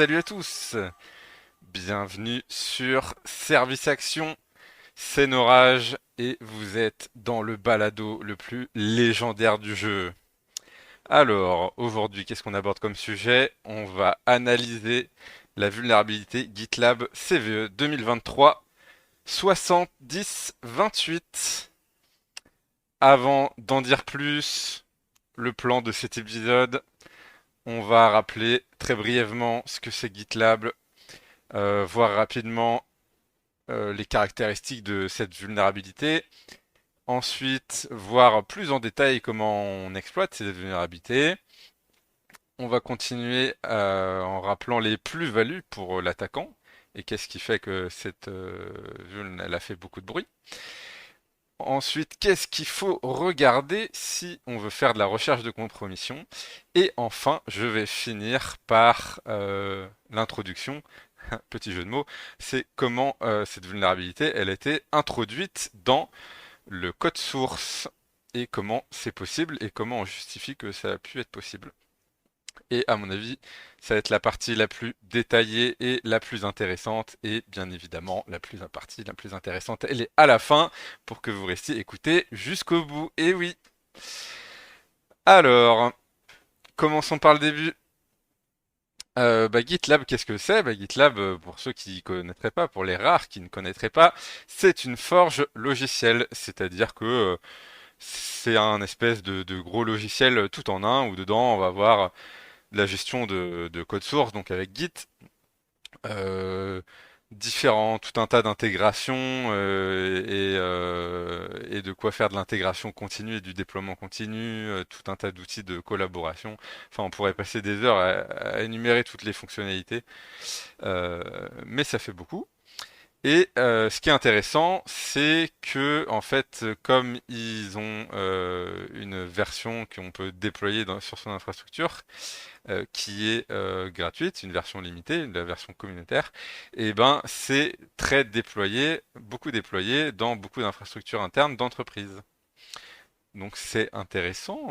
Salut à tous, bienvenue sur Service Action, c'est Norage et vous êtes dans le balado le plus légendaire du jeu. Alors, aujourd'hui, qu'est-ce qu'on aborde comme sujet? On va analyser la vulnérabilité GitLab CVE 2023 70-28. Avant d'en dire plus, le plan de cet épisode, on va rappeler très brièvement ce que c'est GitLab, voir rapidement les caractéristiques de cette vulnérabilité. Ensuite, voir plus en détail comment on exploite cette vulnérabilité. On va continuer en rappelant les plus-values pour l'attaquant et qu'est-ce qui fait que cette vulne elle a fait beaucoup de bruit. Ensuite, qu'est-ce qu'il faut regarder si on veut faire de la recherche de compromission. Et enfin, je vais finir par l'introduction, petit jeu de mots, c'est comment cette vulnérabilité elle a été introduite dans le code source et comment c'est possible et comment on justifie que ça a pu être possible. Et à mon avis, ça va être la partie la plus détaillée et la plus intéressante. Et bien évidemment, partie la plus intéressante, elle est à la fin pour que vous restiez écoutés jusqu'au bout. Et oui. Alors, commençons par le début. GitLab, qu'est-ce que c'est? GitLab, pour ceux qui ne connaîtraient pas, pour les rares qui ne connaîtraient pas, c'est une forge logicielle. C'est-à-dire que c'est un espèce de gros logiciel tout en un où dedans on va avoir de la gestion de code source, donc avec Git, euh, tout un tas d'intégrations et de quoi faire de l'intégration continue et du déploiement continu, tout un tas d'outils de collaboration. Enfin, on pourrait passer des heures à énumérer toutes les fonctionnalités, mais ça fait beaucoup. Et ce qui est intéressant, c'est que en fait, comme ils ont une version qu'on peut déployer sur son infrastructure, qui est gratuite, une version limitée, la version communautaire, et ben c'est très déployé, beaucoup déployé dans beaucoup d'infrastructures internes d'entreprises. Donc c'est intéressant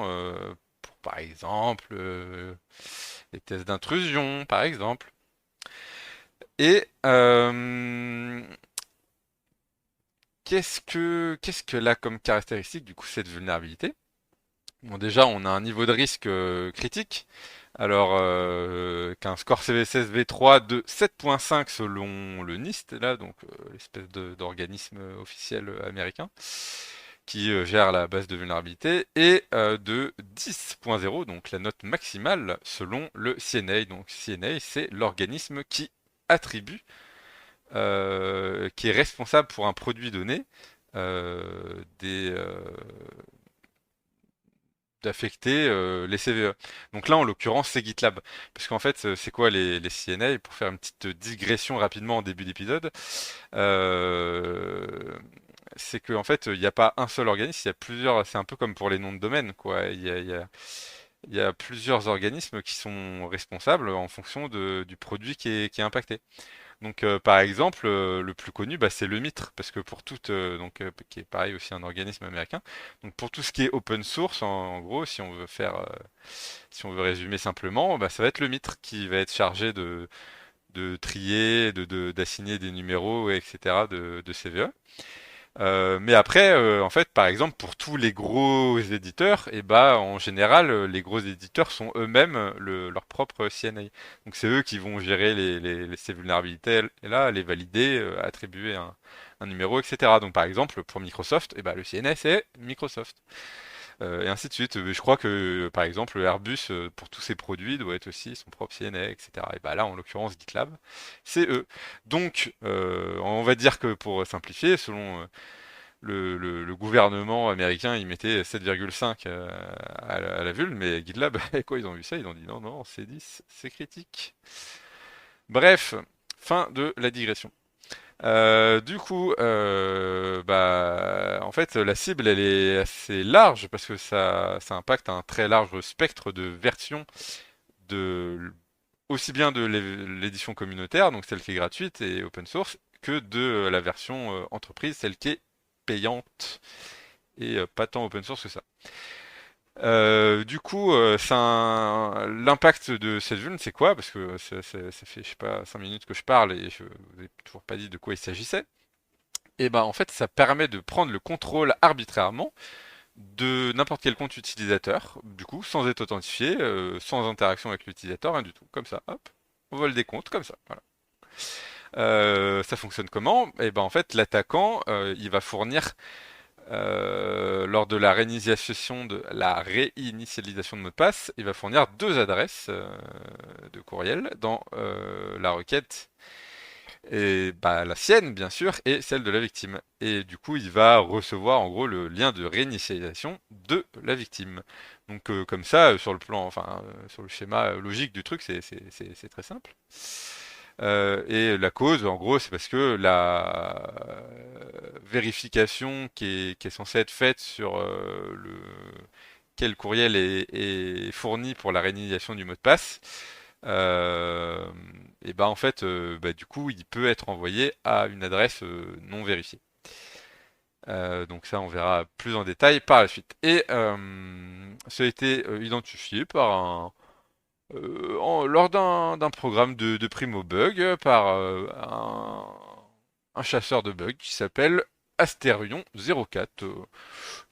pour par exemple les tests d'intrusion, par exemple. Et qu'est-ce que là comme caractéristique du coup cette vulnérabilité? Bon déjà on a un niveau de risque critique. Alors qu'un score CVSS V3 de 7.5 selon le NIST là donc l'espèce d'organisme officiel américain qui gère la base de vulnérabilité et de 10.0 donc la note maximale selon le CNA. Donc CNA c'est l'organisme qui attribue qui est responsable pour un produit donné des d'affecter les CVE. Donc là, en l'occurrence, c'est GitLab. Parce qu'en fait, c'est quoi les CNA? Pour faire une petite digression rapidement en début d'épisode, euh, c'est qu'en fait, il n'y a pas un seul organisme, il y a plusieurs. C'est un peu comme pour les noms de domaine, quoi. Il y a plusieurs organismes qui sont responsables en fonction du produit qui est impacté. Donc, par exemple, le plus connu, c'est le MITRE, parce que pour tout, qui est pareil aussi un organisme américain. Donc, pour tout ce qui est open source, en gros, si on veut résumer simplement, ça va être le MITRE qui va être chargé de trier, d'assigner des numéros, etc. de CVE. Mais après, en fait, par exemple, pour tous les gros éditeurs, et en général, les gros éditeurs sont eux-mêmes leur propre CNA. Donc c'est eux qui vont gérer ces vulnérabilités et là, les valider, attribuer un numéro, etc. Donc par exemple, pour Microsoft, le CNA c'est Microsoft. Et ainsi de suite. Je crois que, par exemple, Airbus, pour tous ses produits, doit être aussi son propre CNA, etc. Et là, en l'occurrence, GitLab, c'est eux. Donc, on va dire que pour simplifier, selon le gouvernement américain, il mettait 7,5 à la vulne, mais GitLab, quoi, ils ont vu ça, ils ont dit non, non, c'est 10, c'est critique. Bref, fin de la digression. Du coup, en fait, la cible, elle est assez large parce que ça impacte un très large spectre de versions de aussi bien de l'édition communautaire, donc celle qui est gratuite et open source, que de la version entreprise, celle qui est payante et pas tant open source que ça. Du coup, l'impact de cette vulne, c'est quoi? Parce que ça fait, je sais pas, 5 minutes que je parle et je vous ai toujours pas dit de quoi il s'agissait. Et ben, en fait, ça permet de prendre le contrôle arbitrairement de n'importe quel compte utilisateur, du coup, sans être authentifié, sans interaction avec l'utilisateur, rien du tout. Comme ça, hop, on vole des comptes, comme ça. Voilà. Ça fonctionne comment? Et ben, en fait, l'attaquant, il va fournir lors de la réinitialisation de mot de passe, il va fournir deux adresses de courriel dans la requête, et bah, la sienne bien sûr et celle de la victime. Et du coup, il va recevoir en gros le lien de réinitialisation de la victime. Donc comme ça, sur le plan, enfin sur le schéma logique du truc, c'est très simple. Et la cause, en gros, c'est parce que la vérification qui est censée être faite sur quel courriel est fourni pour la réinitialisation du mot de passe, euh, et ben en fait, bah, du coup, il peut être envoyé à une adresse non vérifiée. Donc ça, on verra plus en détail par la suite. Et ça a été identifié par lors d'un programme de primo bug par un chasseur de bugs qui s'appelle Asterion04,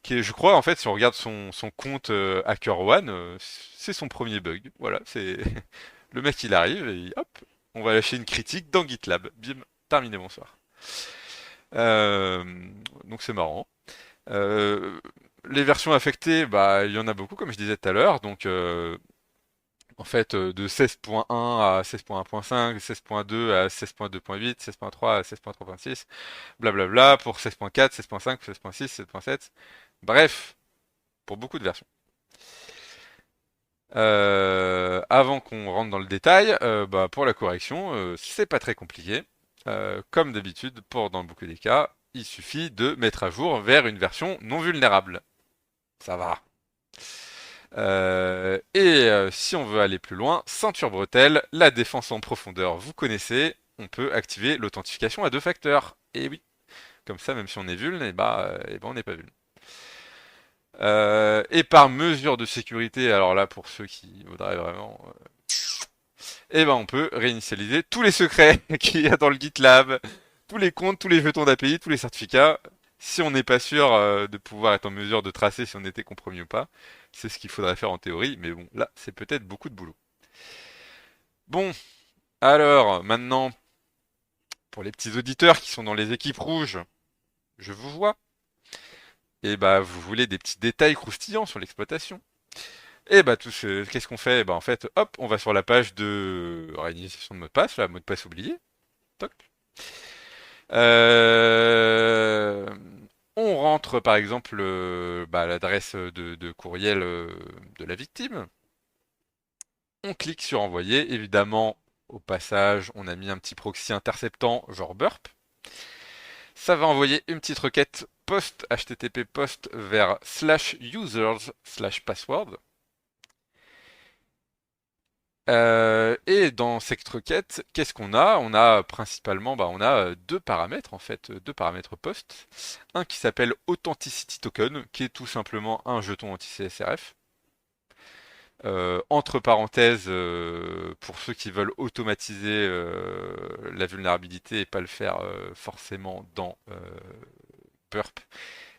qui est, je crois, en fait, si on regarde son compte HackerOne, c'est son premier bug. Voilà, c'est le mec, il arrive et hop, on va lâcher une critique dans GitLab. Bim, terminé, bonsoir. Euh, donc c'est marrant. Euh, les versions affectées, bah, il y en a beaucoup, comme je disais tout à l'heure. Donc, en fait, de 16.1 à 16.1.5, 16.2 à 16.2.8, 16.3 à 16.3.6, blablabla, pour 16.4, 16.5, 16.6, 16.7. Bref, pour beaucoup de versions. Avant qu'on rentre dans le détail, bah, pour la correction, c'est pas très compliqué. Comme d'habitude, dans beaucoup des cas, il suffit de mettre à jour vers une version non vulnérable. Ça va. Si on veut aller plus loin, ceinture bretelle, la défense en profondeur, vous connaissez, on peut activer l'authentification à deux facteurs. Et oui, comme ça, même si on est vuln, et bah, on n'est pas vuln. Et par mesure de sécurité, alors là, pour ceux qui voudraient vraiment, et ben on peut réinitialiser tous les secrets qu'il y a dans le GitLab, tous les comptes, tous les jetons d'API, tous les certificats. Si on n'est pas sûr de pouvoir être en mesure de tracer si on était compromis ou pas, c'est ce qu'il faudrait faire en théorie, mais bon, là, c'est peut-être beaucoup de boulot. Bon, alors, maintenant, pour les petits auditeurs qui sont dans les équipes rouges, je vous vois. Et bah, vous voulez des petits détails croustillants sur l'exploitation. Et bah, qu'est-ce qu'on fait? Bah, en fait, hop, on va sur la page de réinitialisation de mot de passe, là, mot de passe oublié. Toc. Euh, on rentre par exemple bah, l'adresse de courriel de la victime. On clique sur envoyer. Évidemment, au passage, on a mis un petit proxy interceptant, genre burp. Ça va envoyer une petite requête post HTTP post vers /users/password. Et dans cette requête, qu'est-ce qu'on a? On a principalement, bah, on a deux paramètres en fait, deux paramètres post. Un qui s'appelle Authenticity Token, qui est tout simplement un jeton anti-CSRF. Entre parenthèses, pour ceux qui veulent automatiser la vulnérabilité et pas le faire forcément dans Burp,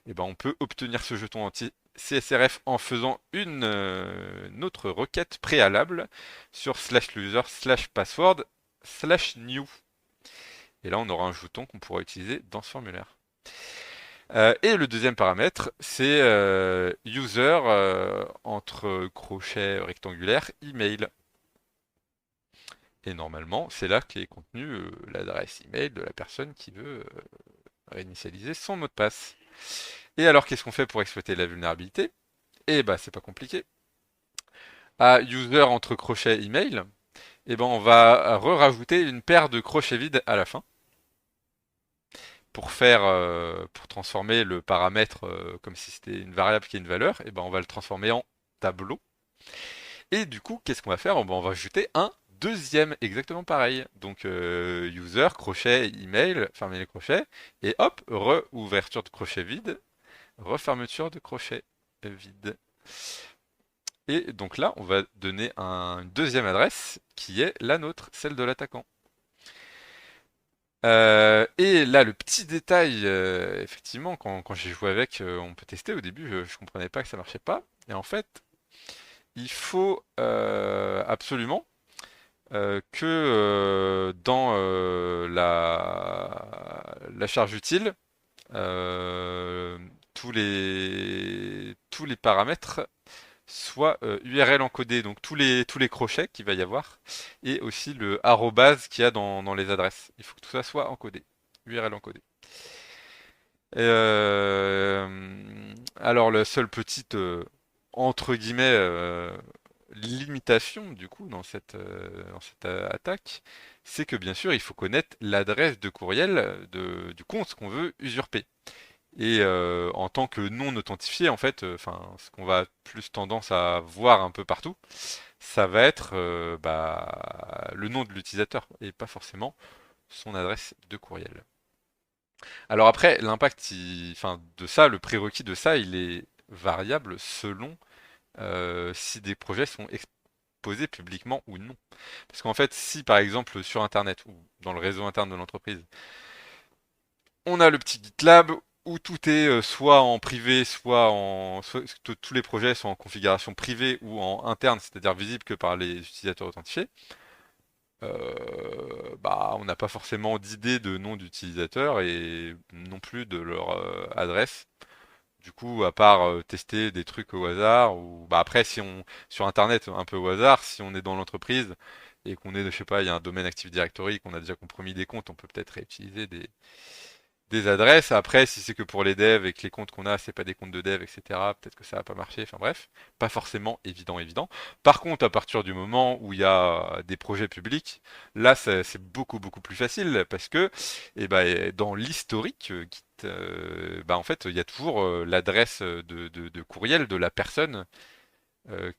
et ben on peut obtenir ce jeton anti-CSRF en faisant une autre requête préalable sur /user/password/new. Et là, on aura un jeton qu'on pourra utiliser dans ce formulaire. Et le deuxième paramètre, c'est user entre crochets rectangulaires email. Et normalement, c'est là qu'est contenu l'adresse email de la personne qui veut réinitialiser son mot de passe. Et alors, qu'est-ce qu'on fait pour exploiter la vulnérabilité? Eh ben, c'est pas compliqué. À user entre crochets email, eh ben, on va rajouter une paire de crochets vides à la fin pour transformer le paramètre comme si c'était une variable qui est une valeur. Et ben, on va le transformer en tableau. Et du coup, qu'est-ce qu'on va faire? Ben, on va ajouter un deuxième exactement pareil. Donc user crochet email, fermer les crochets et hop, ouverture de crochet vide, refermeture de crochet vide. Et donc là, on va donner une deuxième adresse qui est la nôtre, celle de l'attaquant. Et là, le petit détail, effectivement, quand j'ai joué avec, on peut tester. Au début, je comprenais pas que ça marchait pas. Et en fait, il faut absolument que dans la charge utile, euh, tous les paramètres soient URL encodés, donc tous les crochets qu'il va y avoir, et aussi le arrobase qu'il y a dans les adresses. Il faut que tout ça soit encodé, URL encodé. Alors, la seule petite, entre guillemets, limitation, du coup, dans cette attaque, c'est que bien sûr, il faut connaître l'adresse de courriel du compte qu'on veut usurper. Et en tant que non authentifié, en fait, enfin, ce qu'on va plus tendance à voir un peu partout, ça va être le nom de l'utilisateur et pas forcément son adresse de courriel. Alors après, l'impact, enfin, de ça, le prérequis de ça, il est variable selon si des projets sont exposés publiquement ou non. Parce qu'en fait, si par exemple sur Internet ou dans le réseau interne de l'entreprise, on a le petit GitLab où tout est soit en privé, soit que tous les projets sont en configuration privée ou en interne, c'est-à-dire visible que par les utilisateurs authentifiés. On n'a pas forcément d'idée de nom d'utilisateur et non plus de leur adresse. Du coup, à part tester des trucs au hasard, ou après, si on sur Internet un peu au hasard, si on est dans l'entreprise et qu'on est, je sais pas, il y a un domaine Active Directory, qu'on a déjà compromis des comptes, on peut peut-être réutiliser des adresses. Après, si c'est que pour les devs et que les comptes qu'on a, c'est pas des comptes de dev, etc., peut-être que ça va pas marcher. Enfin bref, pas forcément évident. Par contre, à partir du moment où il y a des projets publics, là, c'est beaucoup, beaucoup plus facile parce que, dans l'historique Git, en fait, il y a toujours l'adresse de courriel de la personne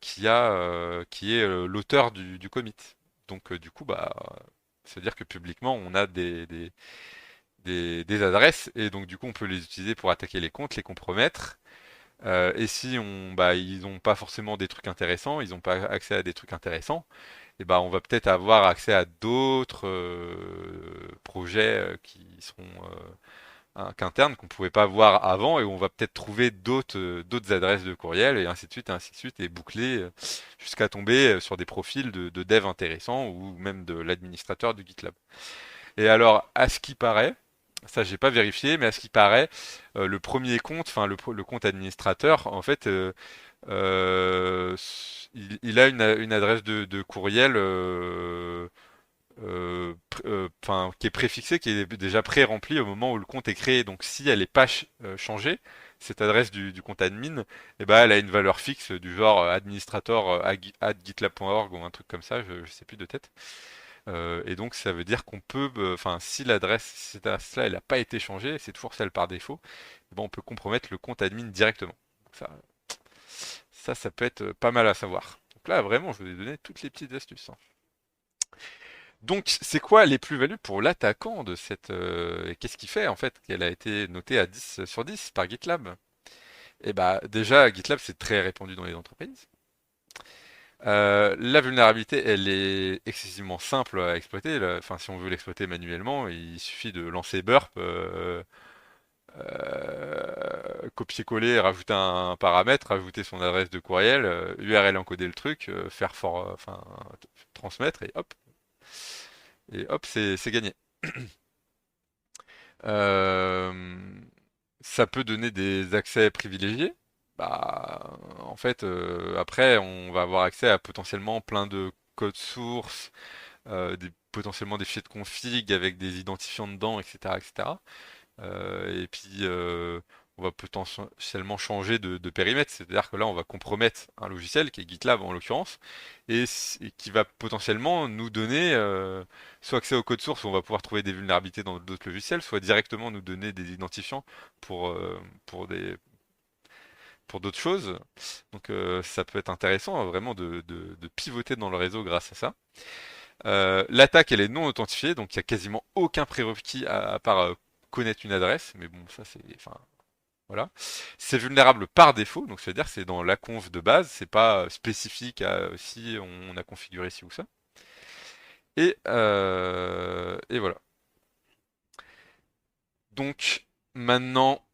qui est l'auteur du commit. Donc, du coup, c'est-à-dire que publiquement, on a des adresses et donc du coup on peut les utiliser pour attaquer les comptes, les compromettre. Et si ils n'ont pas forcément des trucs intéressants, ils n'ont pas accès à des trucs intéressants, et on va peut-être avoir accès à d'autres projets qui seront qu'internes qu'on pouvait pas voir avant et où on va peut-être trouver d'autres adresses de courriel et ainsi de suite et boucler jusqu'à tomber sur des profils de dev intéressants ou même de l'administrateur du GitLab. Et alors, à ce qui paraît, ça j'ai pas vérifié, mais à ce qui paraît, le premier compte, enfin le compte administrateur, en fait, il a une adresse de courriel enfin, qui est préfixée, qui est déjà pré-remplie au moment où le compte est créé. Donc si elle n'est pas changée, cette adresse du compte admin, elle a une valeur fixe du genre administrator @gitlab.org ou un truc comme ça, je sais plus de tête. Et donc ça veut dire qu'on peut, enfin si cette adresse-là, elle n'a pas été changée, c'est toujours celle par défaut, on peut compromettre le compte admin directement. Donc ça peut être pas mal à savoir. Donc là, vraiment, je vous ai donné toutes les petites astuces, hein. Donc, c'est quoi les plus-values pour l'attaquant de cette... et qu'est-ce qui fait en fait qu'elle a été notée à 10 sur 10 par GitLab? Et déjà, GitLab, c'est très répandu dans les entreprises. La vulnérabilité, elle est excessivement simple à exploiter. Enfin, si on veut l'exploiter manuellement, il suffit de lancer burp, copier-coller, rajouter un paramètre, rajouter son adresse de courriel, URL encoder le truc, enfin, transmettre et hop, c'est gagné. Euh, Ça peut donner des accès privilégiés. En fait, après, on va avoir accès à potentiellement plein de codes sources, potentiellement des fichiers de config avec des identifiants dedans, etc., etc. Et puis, on va potentiellement changer de périmètre, c'est-à-dire que là, on va compromettre un logiciel, qui est GitLab en l'occurrence, et qui va potentiellement nous donner soit accès au code source, où on va pouvoir trouver des vulnérabilités dans d'autres logiciels, soit directement nous donner des identifiants pour, euh, pour des, pour d'autres choses. Donc, ça peut être intéressant vraiment de pivoter dans le réseau grâce à ça. L'attaque, elle est non authentifiée, donc il n'y a quasiment aucun prérequis à part connaître une adresse. Mais bon, ça c'est, enfin, Voilà. C'est vulnérable par défaut, donc c'est-à-dire que c'est dans la conf de base, c'est pas spécifique à si on a configuré ci ou ça. Et voilà. Donc maintenant,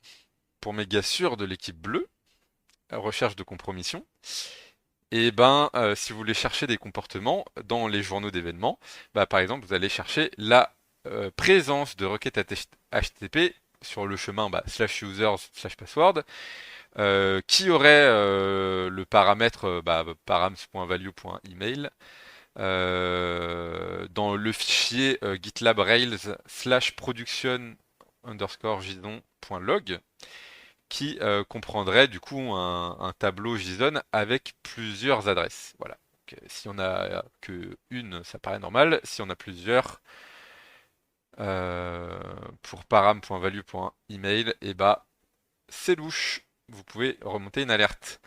pour mes gars sûrs de l'équipe bleue, recherche de compromission, et ben si vous voulez chercher des comportements dans les journaux d'événements, bah, par exemple vous allez chercher la présence de requêtes HTTP sur le chemin /users/password qui aurait le paramètre params.value.email dans le fichier GitLab Rails /production underscore JSON.log qui comprendrait du coup un tableau JSON avec plusieurs adresses. Voilà. Donc, si on a que une, ça paraît normal. Si on a plusieurs, pour param.value.email, et bah c'est louche. Vous pouvez remonter une alerte.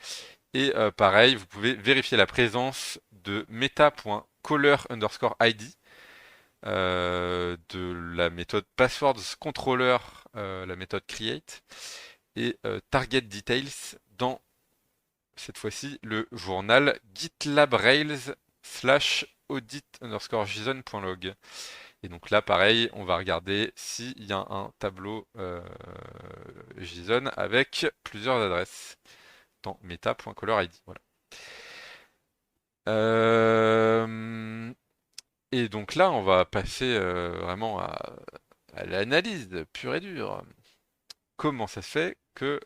Et pareil, vous pouvez vérifier la présence de meta.caller underscore ID de la méthode passwords controller, la méthode create, et target details dans cette fois-ci le journal GitLab Rails /audit underscore JSON.log. Et donc là, pareil, on va regarder s'il y a un tableau JSON avec plusieurs adresses dans meta.caller ID. Voilà. Et donc là, on va passer vraiment à l'analyse pure et dure. Comment ça se fait que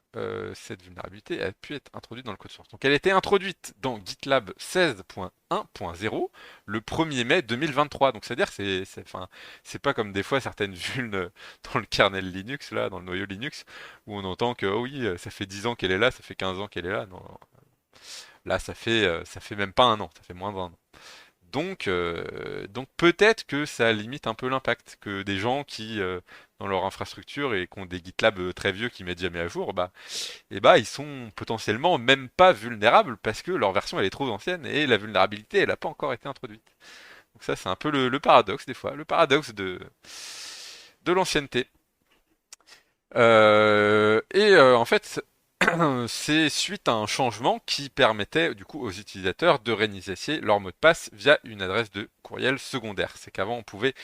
cette vulnérabilité a pu être introduite dans le code source? Donc elle a été introduite dans GitLab 16.1.0 le 1er mai 2023. Donc c'est-à-dire que enfin, c'est pas comme des fois certaines vulnes dans le kernel Linux, là, dans le noyau Linux, où on entend que oh oui, ça fait 10 ans qu'elle est là, ça fait 15 ans qu'elle est là. Non, là, ça fait même pas un an, ça fait moins d'un an. Donc peut-être que ça limite un peu l'impact, que des gens qui, dans leur infrastructure et qui ont des GitLab très vieux qui mettent jamais à jour, ils sont potentiellement même pas vulnérables parce que leur version elle est trop ancienne et la vulnérabilité elle n'a pas encore été introduite. Donc ça c'est un peu le paradoxe des fois, le paradoxe de l'ancienneté. En fait, c'est suite à un changement qui permettait du coup aux utilisateurs de réinitialiser leur mot de passe via une adresse de courriel secondaire. C'est qu'avant on pouvait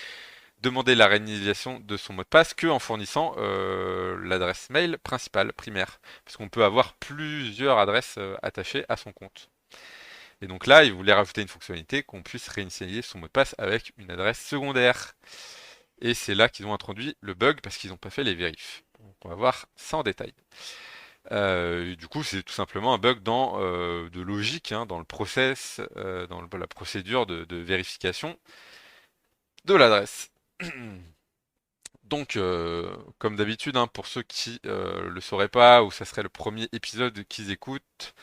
demander la réinitialisation de son mot de passe que en fournissant l'adresse mail principale, primaire, parce qu'on peut avoir plusieurs adresses attachées à son compte. Et donc là, ils voulaient rajouter une fonctionnalité qu'on puisse réinitialiser son mot de passe avec une adresse secondaire. Et c'est là qu'ils ont introduit le bug parce qu'ils n'ont pas fait les vérifs. Donc on va voir ça en détail. Du coup, c'est tout simplement un bug de logique, hein, dans le process, la procédure de vérification de l'adresse. Donc, comme d'habitude, hein, pour ceux qui le sauraient pas ou ça serait le premier épisode qu'ils écoutent,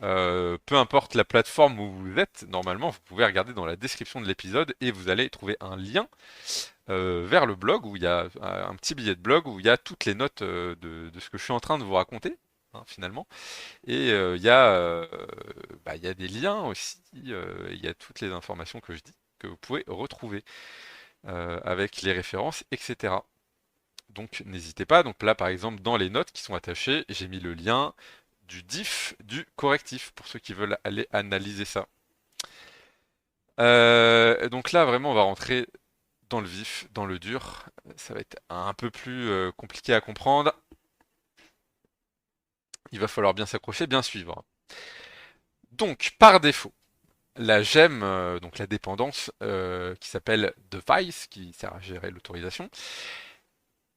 peu importe la plateforme où vous êtes, normalement, vous pouvez regarder dans la description de l'épisode et vous allez trouver un lien vers le blog où il y a un petit billet de blog où il y a toutes les notes de ce que je suis en train de vous raconter, hein, finalement. Et il y a des liens aussi, il y a toutes les informations que je dis que vous pouvez retrouver avec les références, etc. Donc n'hésitez pas. Donc là, par exemple, dans les notes qui sont attachées, j'ai mis le lien du diff du correctif pour ceux qui veulent aller analyser ça. Donc là, vraiment, on va rentrer dans le vif, dans le dur. Ça va être un peu plus compliqué à comprendre. Il va falloir bien s'accrocher, bien suivre. Donc, par défaut, la gemme, donc la dépendance qui s'appelle device, qui sert à gérer l'autorisation,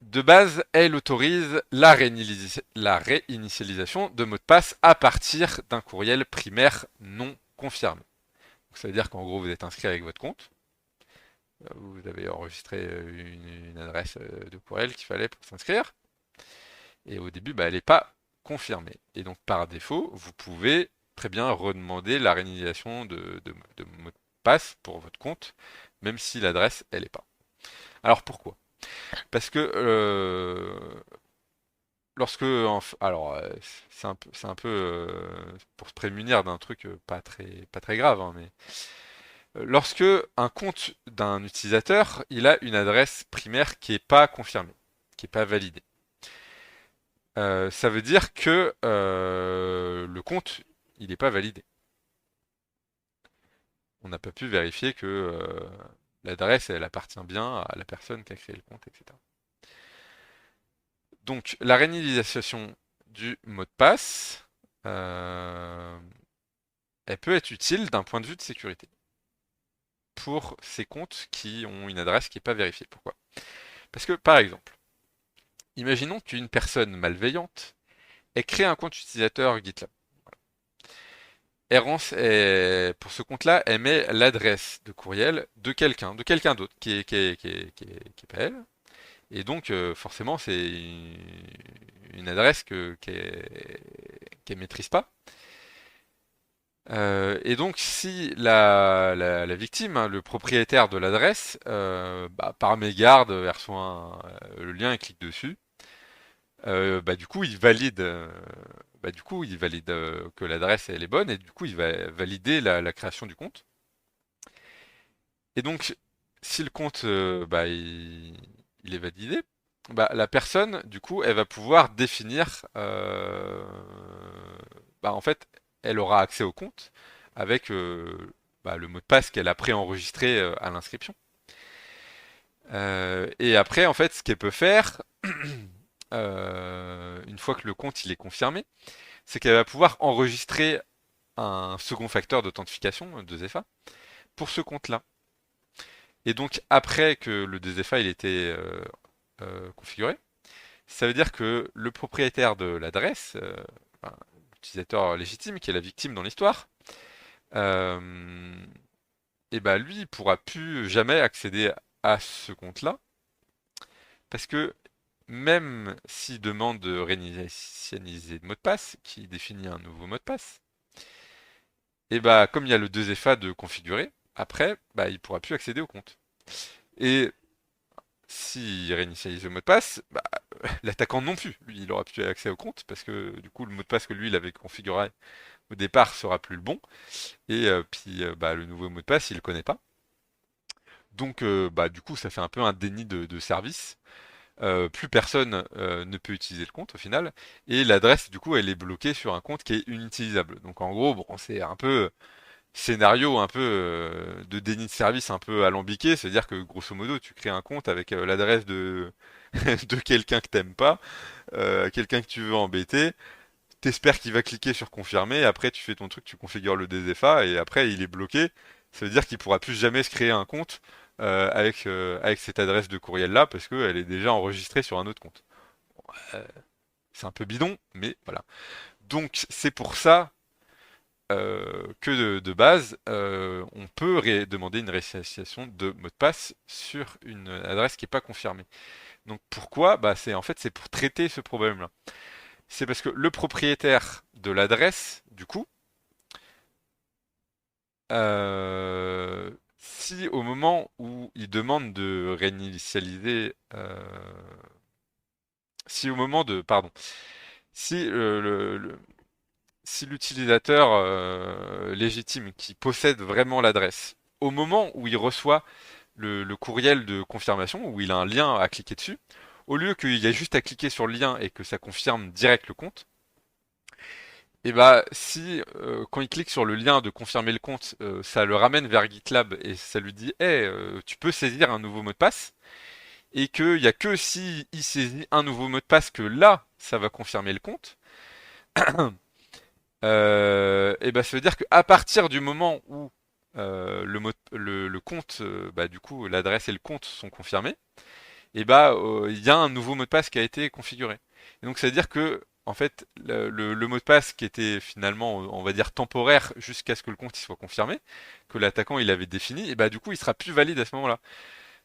de base, elle autorise la réinitialisation de mots de passe à partir d'un courriel primaire non confirmé. Donc, ça veut dire qu'en gros, vous êtes inscrit avec votre compte, vous avez enregistré une adresse de courriel qu'il fallait pour s'inscrire, et au début, elle n'est pas confirmée. Et donc, par défaut, vous pouvez très bien redemander la réinitialisation de mot de passe pour votre compte, même si l'adresse, elle n'est pas. Alors pourquoi? Parce que c'est un peu pour se prémunir d'un truc pas très grave, hein, mais lorsque un compte d'un utilisateur, il a une adresse primaire qui est pas confirmée, qui est pas validée. Ça veut dire que le compte, il n'est pas validé. On n'a pas pu vérifier que l'adresse, elle appartient bien à la personne qui a créé le compte, etc. Donc, la réinitialisation du mot de passe, euh, elle peut être utile d'un point de vue de sécurité pour ces comptes qui ont une adresse qui n'est pas vérifiée. Pourquoi? Parce que, par exemple, imaginons qu'une personne malveillante ait créé un compte utilisateur GitLab. Pour ce compte-là, elle met l'adresse de courriel de quelqu'un d'autre, qui est pas elle. Et donc, forcément, c'est une adresse qu'elle maîtrise pas. Et donc, si la victime, hein, le propriétaire de l'adresse, par mégarde, elle reçoit le lien et clique dessus, du coup, il valide que l'adresse elle est bonne et du coup, il va valider la création du compte. Et donc, si le compte, il est validé, la personne, du coup, elle va pouvoir définir, en fait, elle aura accès au compte avec le mot de passe qu'elle a préenregistré à l'inscription. Et après, en fait, ce qu'elle peut faire, une fois que le compte il est confirmé, c'est qu'elle va pouvoir enregistrer un second facteur d'authentification, 2FA, pour ce compte-là. Et donc, après que le 2FA il était configuré, ça veut dire que le propriétaire de l'adresse, l'utilisateur légitime, qui est la victime dans l'histoire, euh, et lui, il pourra plus jamais accéder à ce compte-là, parce que même s'il demande de réinitialiser le mot de passe, qui définit un nouveau mot de passe, et comme il y a le 2FA de configurer, après, il pourra plus accéder au compte. Et s'il réinitialise le mot de passe, l'attaquant non plus. Lui, il aura plus accès au compte parce que du coup, le mot de passe que lui, il avait configuré au départ sera plus le bon. Et puis, le nouveau mot de passe, il le connaît pas. Donc, du coup, ça fait un peu un déni de service. Plus personne ne peut utiliser le compte au final. Et l'adresse, du coup, elle est bloquée sur un compte qui est inutilisable. Donc, en gros, bon, c'est un peu scénario un peu de déni de service un peu alambiqué, c'est-à-dire que grosso modo tu crées un compte avec l'adresse de de quelqu'un que t'aimes pas, quelqu'un que tu veux embêter, t'espères qu'il va cliquer sur confirmer, après tu fais ton truc, tu configures le DZFA et après il est bloqué, ça veut dire qu'il pourra plus jamais se créer un compte avec cette adresse de courriel là parce qu'elle est déjà enregistrée sur un autre compte. Euh, c'est un peu bidon, mais voilà. Donc c'est pour ça que de base, on peut demander une réinitialisation de mot de passe sur une adresse qui n'est pas confirmée. Donc pourquoi? C'est pour traiter ce problème-là. C'est parce que le propriétaire de l'adresse, du coup, si au moment où il demande de réinitialiser, si au moment de, pardon, si si l'utilisateur légitime qui possède vraiment l'adresse, au moment où il reçoit le courriel de confirmation, où il a un lien à cliquer dessus, au lieu qu'il y a juste à cliquer sur le lien et que ça confirme direct le compte, et si quand il clique sur le lien de confirmer le compte, ça le ramène vers GitLab et ça lui dit hey, tu peux saisir un nouveau mot de passe, et qu'il n'y a que si il saisit un nouveau mot de passe que là, ça va confirmer le compte. Ça veut dire qu'à partir du moment où le compte, du coup, l'adresse et le compte sont confirmés, il y a un nouveau mot de passe qui a été configuré. Et donc, ça veut dire que, en fait, le mot de passe qui était finalement, on va dire, temporaire jusqu'à ce que le compte il soit confirmé, que l'attaquant il avait défini, et du coup, il sera plus valide à ce moment-là.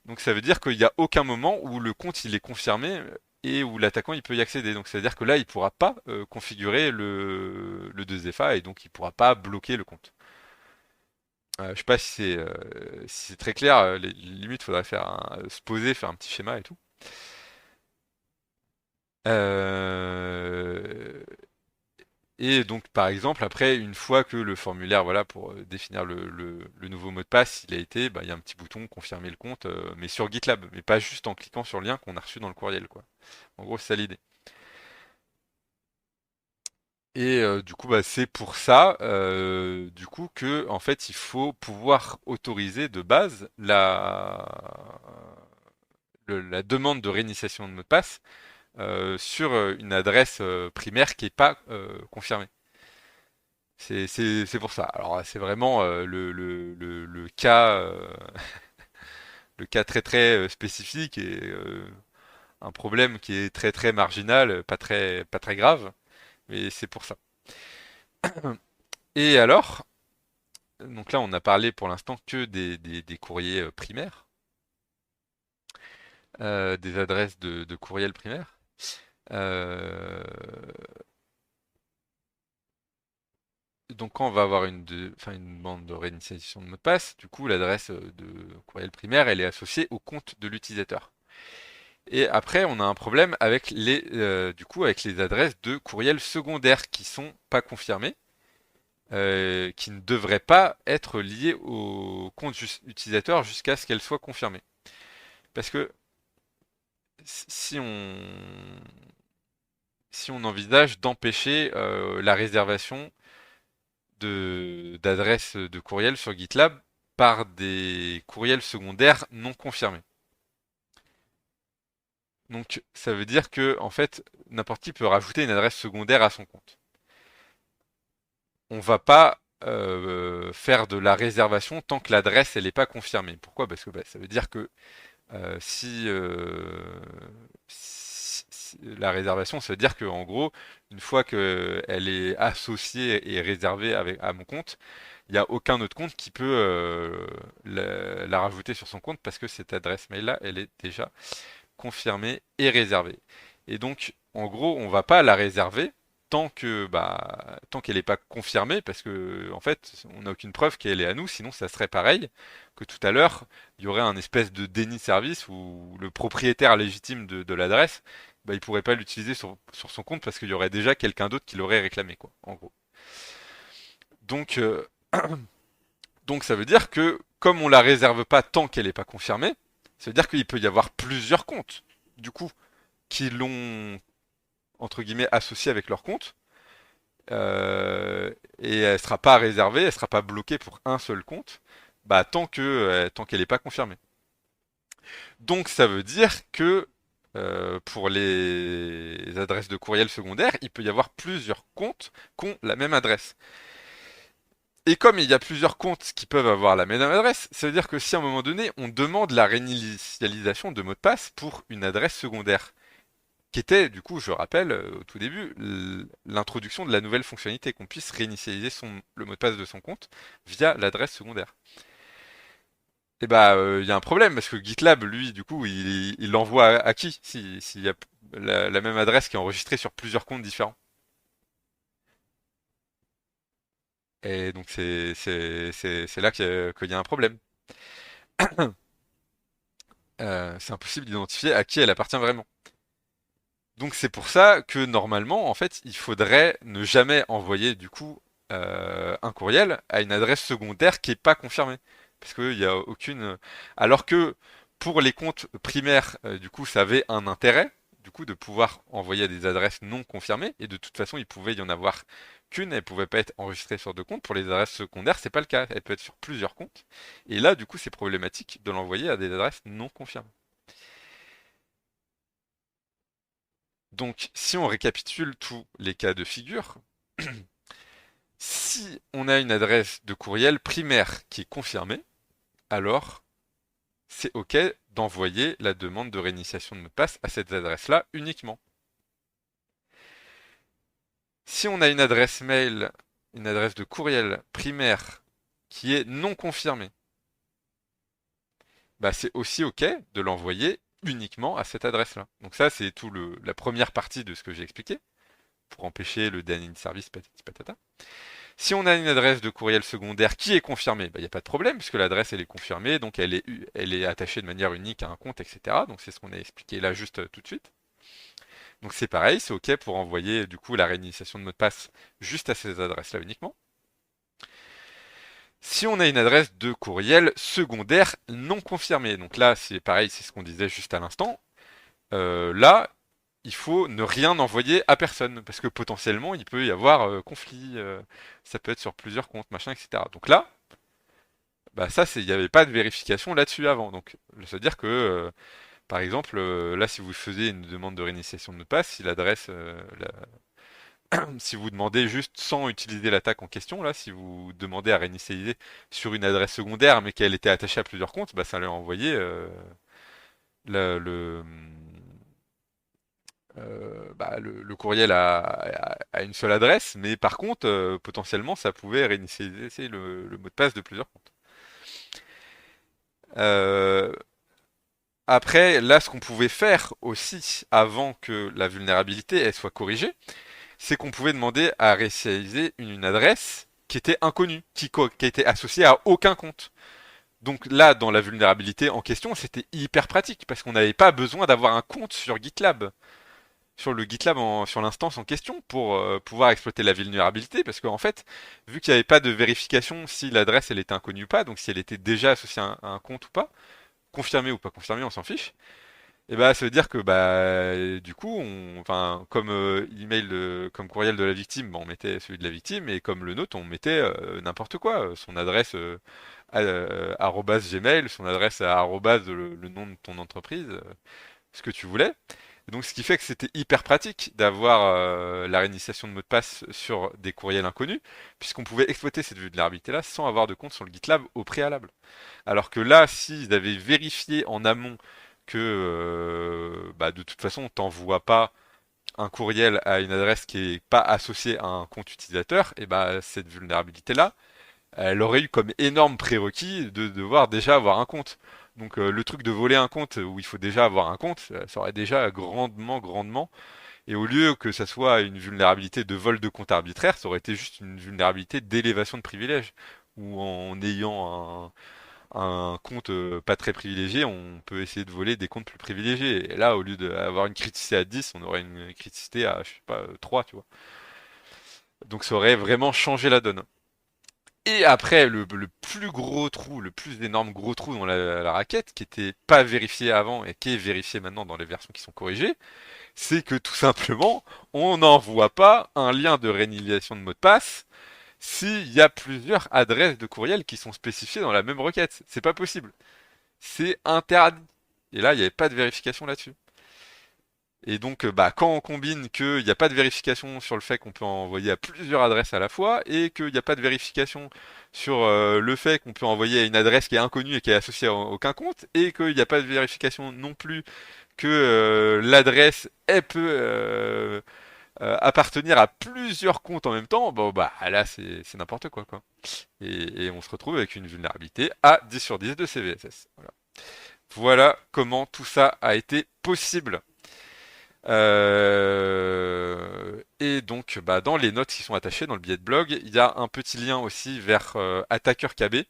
Donc ça veut dire qu'il n'y a aucun moment où le compte il est confirmé et où l'attaquant il peut y accéder. Donc ça veut dire que là il pourra pas configurer le 2FA et donc il pourra pas bloquer le compte. Je sais pas si c'est très clair. Limite faudrait se poser, faire un petit schéma et tout. Euh, Et donc, par exemple, après, une fois que le formulaire, voilà, pour définir le nouveau mot de passe, il a été, il y a un petit bouton confirmer le compte, mais sur GitLab, mais pas juste en cliquant sur le lien qu'on a reçu dans le courriel, quoi. En gros, c'est ça l'idée. Et du coup, bah, c'est pour ça, du coup, que en fait, il faut pouvoir autoriser de base la demande de réinitialisation de mot de passe sur une adresse primaire qui n'est pas confirmée. C'est pour ça. Alors, c'est vraiment le cas très très spécifique et un problème qui est très très marginal, pas très grave, mais c'est pour ça. Et alors, donc là, on a parlé pour l'instant que des courriers primaires, des adresses de courriel primaires. Euh, donc quand on va avoir enfin, une demande de réinitialisation de mot de passe, du coup, l'adresse de courriel primaire, elle est associée au compte de l'utilisateur. Et après, on a un problème avec du coup, avec les adresses de courriel secondaire qui sont pas confirmées, qui ne devraient pas être liées au compte utilisateur jusqu'à ce qu'elles soient confirmées. Parce que si on envisage d'empêcher la réservation d'adresses de courriel sur GitLab par des courriels secondaires non confirmés. Donc ça veut dire que en fait n'importe qui peut rajouter une adresse secondaire à son compte. On va pas faire de la réservation tant que l'adresse elle n'est pas confirmée. Pourquoi? Parce que bah, ça veut dire que si la réservation, ça veut dire que en gros, une fois qu'elle est associée et réservée à mon compte, il n'y a aucun autre compte qui peut la rajouter sur son compte parce que cette adresse mail-là, elle est déjà confirmée et réservée. Et donc, en gros, on va pas la réserver tant qu'elle n'est pas confirmée, parce que en fait, on n'a aucune preuve qu'elle est à nous, sinon ça serait pareil que tout à l'heure, il y aurait un espèce de déni de service où le propriétaire légitime de l'adresse, bah, il pourrait pas l'utiliser sur son compte parce qu'il y aurait déjà quelqu'un d'autre qui l'aurait réclamé, quoi, en gros. Donc, donc ça veut dire que comme on la réserve pas tant qu'elle n'est pas confirmée, ça veut dire qu'il peut y avoir plusieurs comptes, du coup, qui l'ont entre guillemets associé avec leur compte, et elle sera pas réservée, elle sera pas bloquée pour un seul compte, bah tant qu'elle n'est pas confirmée. Donc ça veut dire que pour les adresses de courriel secondaire, il peut y avoir plusieurs comptes qui ont la même adresse. Et comme il y a plusieurs comptes qui peuvent avoir la même adresse, ça veut dire que si à un moment donné, on demande la réinitialisation de mot de passe pour une adresse secondaire, qui était, du coup, je rappelle, au tout début, l'introduction de la nouvelle fonctionnalité, qu'on puisse réinitialiser le mot de passe de son compte via l'adresse secondaire. Et bah, il y a un problème, parce que GitLab, lui, du coup, il l'envoie à qui s'il y a la même adresse qui est enregistrée sur plusieurs comptes différents. Et donc, c'est là qu'il y a un problème. C'est impossible d'identifier à qui elle appartient vraiment. Donc c'est pour ça que normalement, en fait, il faudrait ne jamais envoyer du coup un courriel à une adresse secondaire qui est pas confirmée, parce qu'il n'y a aucune. Alors que pour les comptes primaires, du coup, ça avait un intérêt, du coup, de pouvoir envoyer à des adresses non confirmées, et de toute façon, il pouvait y en avoir qu'une, elle pouvait pas être enregistrée sur deux comptes. Pour les adresses secondaires, c'est pas le cas, elle peut être sur plusieurs comptes. Et là, du coup, c'est problématique de l'envoyer à des adresses non confirmées. Donc, si on récapitule tous les cas de figure, si on a une adresse de courriel primaire qui est confirmée, alors c'est OK d'envoyer la demande de réinitialisation de mot de passe à cette adresse-là uniquement. Si on a une adresse mail, une adresse de courriel primaire qui est non confirmée, bah c'est aussi OK de l'envoyer uniquement à cette adresse-là. Donc ça, c'est tout la première partie de ce que j'ai expliqué pour empêcher le DNS service patati patata. Si on a une adresse de courriel secondaire qui est confirmée, il n'y a pas de problème puisque l'adresse elle est confirmée, donc elle est attachée de manière unique à un compte, etc. Donc c'est ce qu'on a expliqué là juste tout de suite. Donc c'est pareil, c'est OK pour envoyer du coup la réinitialisation de mot de passe juste à ces adresses-là uniquement. Si on a une adresse de courriel secondaire non confirmée, donc là c'est pareil, c'est ce qu'on disait juste à l'instant. Là, il faut ne rien envoyer à personne, parce que potentiellement, il peut y avoir conflit, ça peut être sur plusieurs comptes, machin, etc. Donc là, bah ça, il n'y avait pas de vérification là-dessus avant. Donc, c'est-à-dire que, par exemple, là, si vous faisiez une demande de réinitialisation de mot de passe, si l'adresse, si vous demandez juste sans utiliser l'attaque en question, là, si vous demandez à réinitialiser sur une adresse secondaire, mais qu'elle était attachée à plusieurs comptes, bah ça allait envoyer le, le courriel à une seule adresse, mais par contre, potentiellement, ça pouvait réinitialiser le mot de passe de plusieurs comptes. Euh, Après, là, ce qu'on pouvait faire aussi avant que la vulnérabilité elle soit corrigée, c'est qu'on pouvait demander à réinitialiser une adresse qui était inconnue, qui était associée à aucun compte. Donc là, dans la vulnérabilité en question, c'était hyper pratique parce qu'on n'avait pas besoin d'avoir un compte sur GitLab, sur le GitLab, sur l'instance en question, pour pouvoir exploiter la vulnérabilité. Parce qu'en fait, vu qu'il n'y avait pas de vérification si l'adresse elle était inconnue ou pas, donc si elle était déjà associée à un compte ou pas, confirmée ou pas confirmée, on s'en fiche. Et bah, ça veut dire que du coup, enfin, comme email, comme courriel de la victime, bah, on mettait celui de la victime, et comme le nôtre, on mettait n'importe quoi, son adresse arobase Gmail, son adresse à arobase le nom de ton entreprise, ce que tu voulais. Et donc, ce qui fait que c'était hyper pratique d'avoir la réinitialisation de mot de passe sur des courriels inconnus, puisqu'on pouvait exploiter cette vulnérabilité-là sans avoir de compte sur le GitLab au préalable. Alors que là, s'ils avaient vérifié en amont que de toute façon, t'envoies pas un courriel à une adresse qui est pas associée à un compte utilisateur, et bah cette vulnérabilité-là, elle aurait eu comme énorme prérequis de devoir déjà avoir un compte. Donc le truc de voler un compte où il faut déjà avoir un compte, ça aurait déjà grandement. Et au lieu que ça soit une vulnérabilité de vol de compte arbitraire, ça aurait été juste une vulnérabilité d'élévation de privilèges. Où en ayant un compte pas très privilégié, on peut essayer de voler des comptes plus privilégiés. Et là, au lieu d'avoir une criticité à 10, on aurait une criticité à, je sais pas, 3, tu vois. Donc ça aurait vraiment changé la donne. Et après, le plus gros trou, le plus énorme gros trou dans la raquette, qui était pas vérifié avant et qui est vérifié maintenant dans les versions qui sont corrigées, c'est que tout simplement, on n'envoie pas un lien de réinitialisation de mot de passe s'il y a plusieurs adresses de courriel qui sont spécifiées dans la même requête. C'est pas possible. C'est interdit. Et là, il n'y avait pas de vérification là-dessus. Et donc, quand on combine qu'il n'y a pas de vérification sur le fait qu'on peut envoyer à plusieurs adresses à la fois, et qu'il n'y a pas de vérification sur le fait qu'on peut envoyer à une adresse qui est inconnue et qui est associée à aucun compte, et qu'il n'y a pas de vérification non plus que l'adresse elle peut appartenir à plusieurs comptes en même temps, bon bah là c'est n'importe quoi. Et on se retrouve avec une vulnérabilité à 10 sur 10 de CVSS. Voilà comment tout ça a été possible. Et donc, dans les notes qui sont attachées dans le billet de blog, il y a un petit lien aussi vers AttackerKB,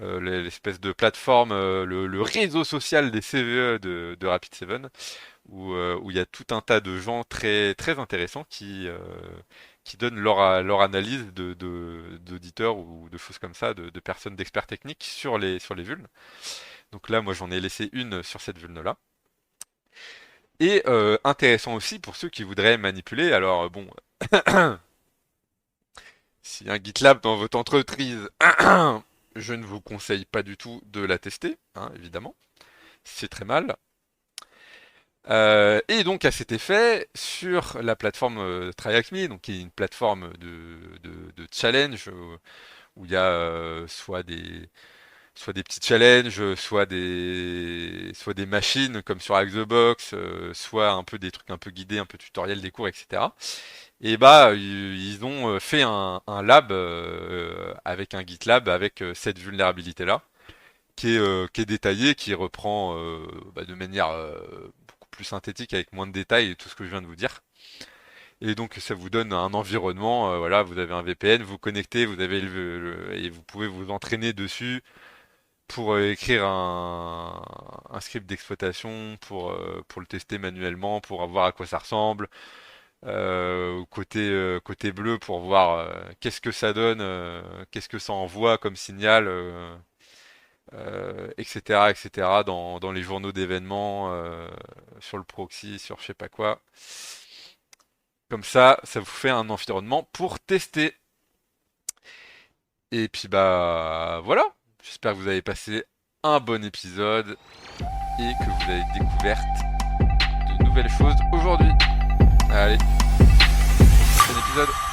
l'espèce de plateforme, le réseau social des CVE de Rapid7, où il y a tout un tas de gens très très intéressants qui donnent leur analyse d'auditeurs ou de choses comme ça, de personnes d'experts techniques sur les vulnes. Donc là, moi, j'en ai laissé une sur cette vulne-là. Et intéressant aussi pour ceux qui voudraient manipuler. Alors bon, si un GitLab dans votre entreprise, je ne vous conseille pas du tout de la tester, hein, évidemment. C'est très mal. Et donc à cet effet, sur la plateforme TryHackMe, donc qui est une plateforme de challenge où il y a soit des petits challenges, soit des machines comme sur Hack the Box, soit un peu des trucs un peu guidés, un peu tutoriels des cours, etc. Et ils ont fait un lab avec un GitLab avec cette vulnérabilité-là, qui est détaillée, qui reprend de manière beaucoup plus synthétique avec moins de détails tout ce que je viens de vous dire. Et donc ça vous donne un environnement, voilà, vous avez un VPN, vous connectez, vous avez et vous pouvez vous entraîner dessus pour écrire un script d'exploitation, pour le tester manuellement, pour voir à quoi ça ressemble. Côté bleu pour voir qu'est-ce que ça donne, qu'est-ce que ça envoie comme signal etc., etc., dans les journaux d'événements, sur le proxy, sur je sais pas quoi. Comme ça vous fait un environnement pour tester. Et puis bah voilà, j'espère que vous avez passé un bon épisode et que vous avez découvert de nouvelles choses aujourd'hui. Allez, prochain épisode.